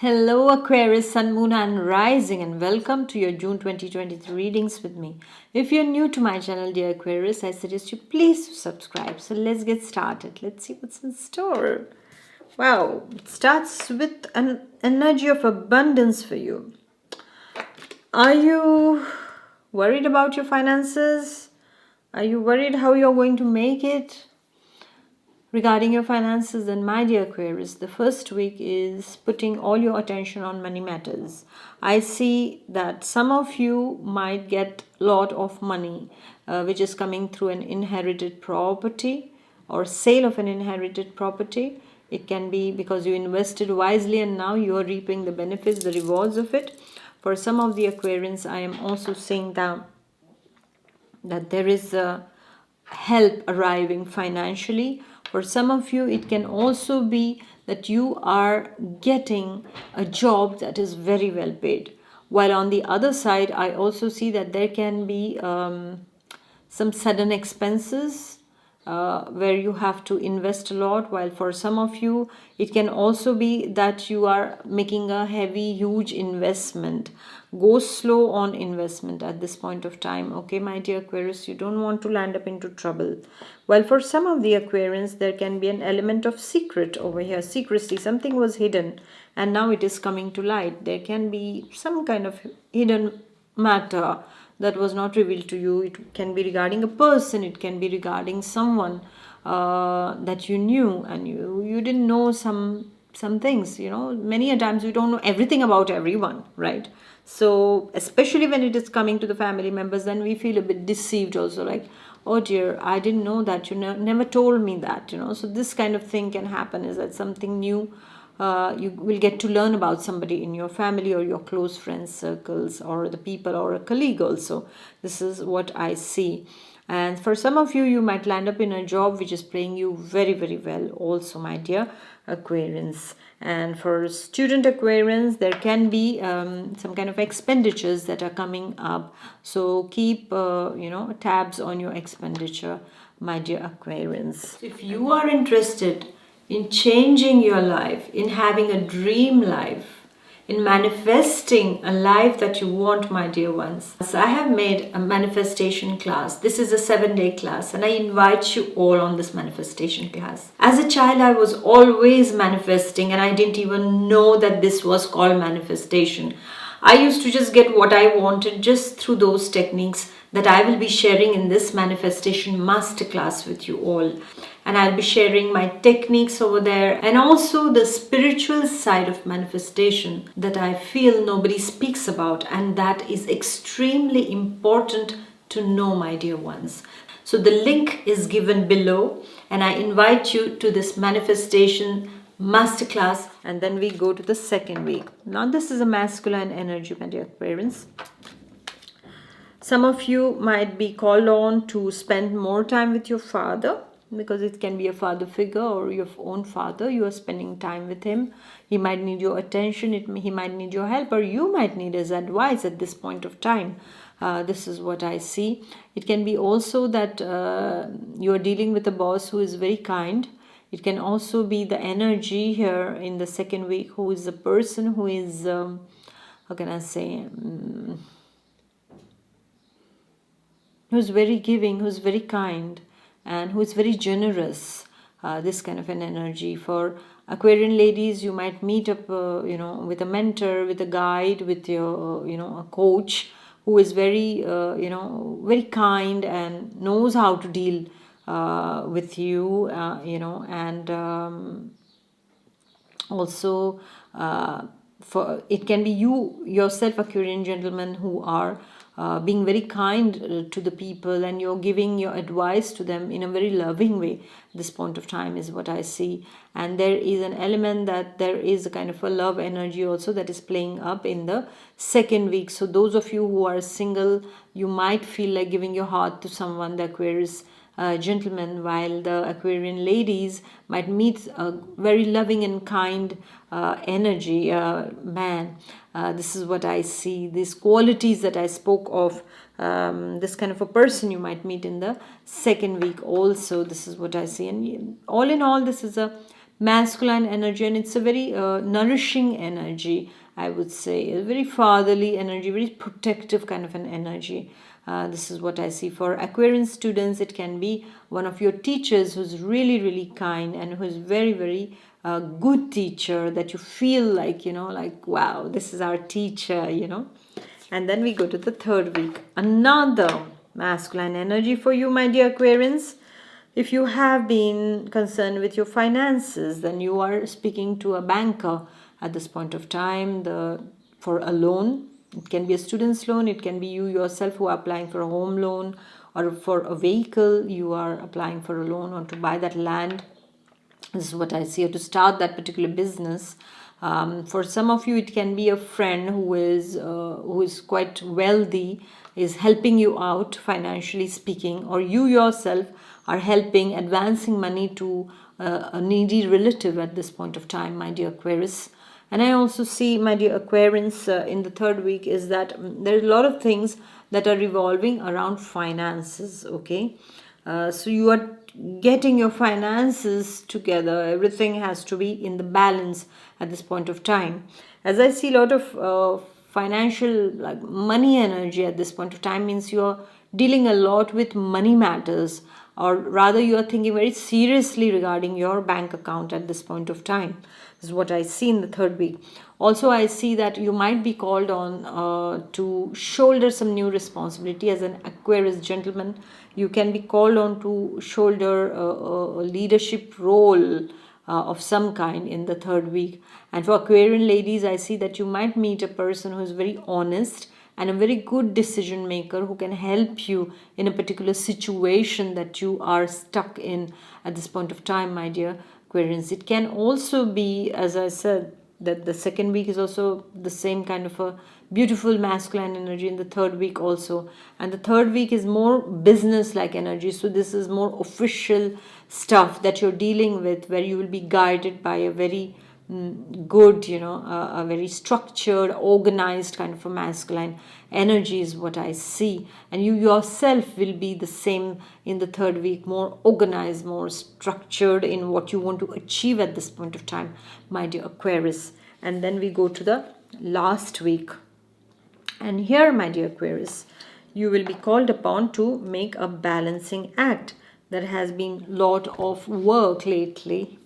Hello, Aquarius, Sun, Moon, and Rising, and welcome to your June 2023 readings with me. If you're new to my channel, dear Aquarius, I suggest you please subscribe. So let's get started. Let's see what's in store. Wow, it starts with an energy of abundance for you. Are you worried about your finances? Are you worried how you're going to make it? Regarding your finances, then, my dear Aquarius, the first week is putting all your attention on money matters. I see that some of you might get a lot of money which is coming through an inherited property or sale of an inherited property. It can be because you invested wisely and now you are reaping the benefits, the rewards of it. For some of the Aquarians, I am also seeing that there is a help arriving financially. For some of you, it can also be that you are getting a job that is very well paid. While on the other side, I also see that there can be some sudden expenses where you have to invest a lot. While for some of you, it can also be that you are making a heavy, huge investment. Go slow on investment at this point of time. Okay, my dear Aquarius, you don't want to land up into trouble. While for some of the Aquarians, there can be an element of secret over here, secrecy. Something was hidden and now it is coming to light. There can be some kind of hidden matter that was not revealed to you. It can be regarding a person, it can be regarding someone that you knew and you didn't know some things. Many a times we don't know everything about everyone, right? So especially when it is coming to the family members, then we feel a bit deceived also, like, oh dear, I didn't know that, you never told me that. So this kind of thing can happen, is that something new you will get to learn about somebody in your family or your close friends circles or the people or a colleague also. This is what I see. And for some of you, you might land up in a job which is paying you very, very well also, my dear Aquarians. And for student Aquarians, there can be some kind of expenditures that are coming up. So keep, tabs on your expenditure, my dear Aquarians. If you are interested in changing your life, in having a dream life, in manifesting a life that you want, my dear ones. So I have made a manifestation class. This is a 7-day class and I invite you all on this manifestation class. As a child, I was always manifesting and I didn't even know that this was called manifestation. I used to just get what I wanted just through those techniques that I will be sharing in this manifestation masterclass with you all. And I'll be sharing my techniques over there and also the spiritual side of manifestation that I feel nobody speaks about, and that is extremely important to know, my dear ones. So the link is given below and I invite you to this manifestation masterclass, and then we go to the second week. Now this is a masculine energy, my dear Aquarians. Some of you might be called on to spend more time with your father, because it can be a father figure or your own father. You are spending time with him. He might need your attention, he might need your help, or you might need his advice at this point of time. This is what I see. It can be also that you are dealing with a boss who is very kind. It can also be the energy here in the second week, who is a person who is, how can I say, who's very giving, who's very kind, and who is very generous. This kind of an energy. For Aquarian ladies, you might meet up, with a mentor, with a guide, with your, a coach who is very, very kind and knows how to deal with you, and also for it can be you yourself, Aquarian gentlemen, who are being very kind to the people, and you're giving your advice to them in a very loving way. This point of time is what I see. And there is an element that there is a kind of a love energy also that is playing up in the second week. So those of you who are single, you might feel like giving your heart to someone, the Aquarius gentlemen, while the Aquarian ladies might meet a very loving and kind energy man. This is what I see. These qualities that I spoke of, this kind of a person you might meet in the second week also. This is what I see. And all in all, this is a masculine energy, and it's a very nourishing energy, I would say. A very fatherly energy, very protective kind of an energy. This is what I see. For Aquarian students, it can be one of your teachers who's really, really kind and who's very, very good teacher, that you feel like, like, wow, this is our teacher. And then we go to the third week. Another masculine energy for you, my dear Aquarians. If you have been concerned with your finances, then you are speaking to a banker at this point of time for a loan. It can be a student's loan, it can be you yourself who are applying for a home loan, or for a vehicle you are applying for a loan, or to buy that land. This is what I see, or to start that particular business. For some of you, it can be a friend who is quite wealthy, is helping you out financially speaking, or you yourself are helping, advancing money to a needy relative at this point of time, my dear Aquarius. And I also see, my dear Aquarians, in the third week is that there are a lot of things that are revolving around finances, okay? So you are getting your finances together. Everything has to be in the balance at this point of time. As I see, a lot of financial, like money energy at this point of time means you are dealing a lot with money matters, or rather you are thinking very seriously regarding your bank account at this point of time. This is what I see in the third week. Also, I see that you might be called on to shoulder some new responsibility as an Aquarius gentleman. You can be called on to shoulder a leadership role of some kind in the third week. And for Aquarian ladies, I see that you might meet a person who is very honest and a very good decision maker, who can help you in a particular situation that you are stuck in at this point of time, my dear Aquarians. It can also be, as I said, that the second week is also the same kind of a beautiful masculine energy in the third week also. And the third week is more business like energy. So this is more official stuff that you're dealing with, where you will be guided by a very good, a very structured, organized kind of a masculine energy is what I see. And you yourself will be the same in the third week, more organized, more structured in what you want to achieve at this point of time, my dear Aquarius. And then we go to the last week. And here, my dear Aquarius, you will be called upon to make a balancing act. There has been a lot of work lately,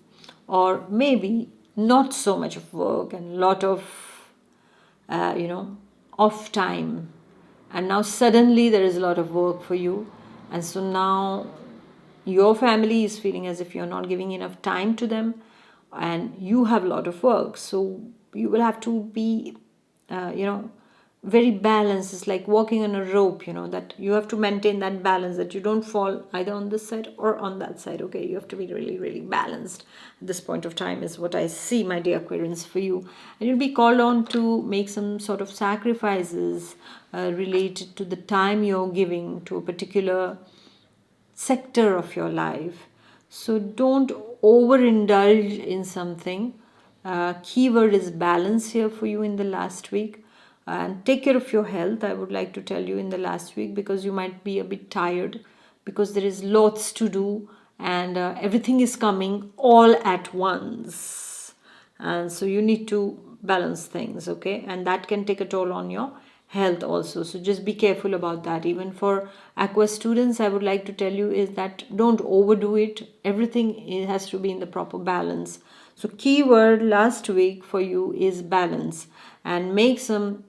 or maybe not so much of work, and a lot of off time, and now suddenly there is a lot of work for you, and so now your family is feeling as if you're not giving enough time to them, and you have a lot of work, so you will have to be very balanced. It's like walking on a rope, that you have to maintain that balance, that you don't fall either on this side or on that side. Okay, you have to be really, really balanced at this point of time is what I see, my dear Aquarians, for you. And you'll be called on to make some sort of sacrifices related to the time you're giving to a particular sector of your life. So don't overindulge in something. Keyword is balance here for you in the last week. And take care of your health, I would like to tell you, in the last week, because you might be a bit tired, because there is lots to do, and everything is coming all at once, and so you need to balance things, okay? And that can take a toll on your health also, so just be careful about that. Even for Aqua students, I would like to tell you is that don't overdo it. Everything has to be in the proper balance. So keyword last week for you is balance, and make some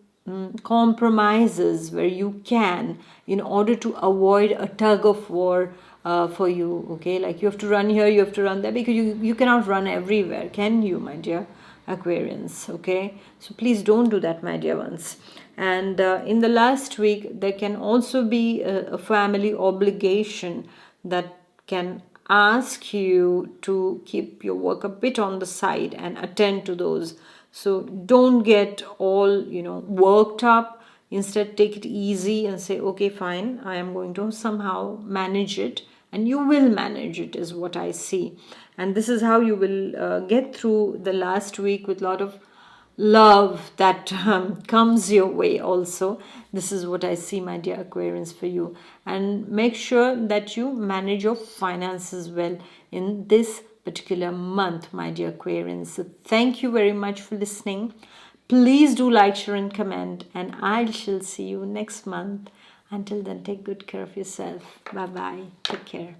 compromises where you can, in order to avoid a tug of war for you, okay? Like you have to run here, you have to run there, because you cannot run everywhere, can you, my dear Aquarians? Okay, so please don't do that, my dear ones. And in the last week, there can also be a family obligation that can ask you to keep your work a bit on the side and attend to those. So don't get all, worked up. Instead, take it easy and say, okay, fine, I am going to somehow manage it, and you will manage it is what I see. And this is how you will get through the last week with a lot of love that comes your way also. This is what I see, my dear Aquarians, for you. And make sure that you manage your finances well in this particular month, my dear Aquarians. So thank you very much for listening. Please do like, share, and comment, and I shall see you next month. Until then, take good care of yourself. Bye bye. Take care.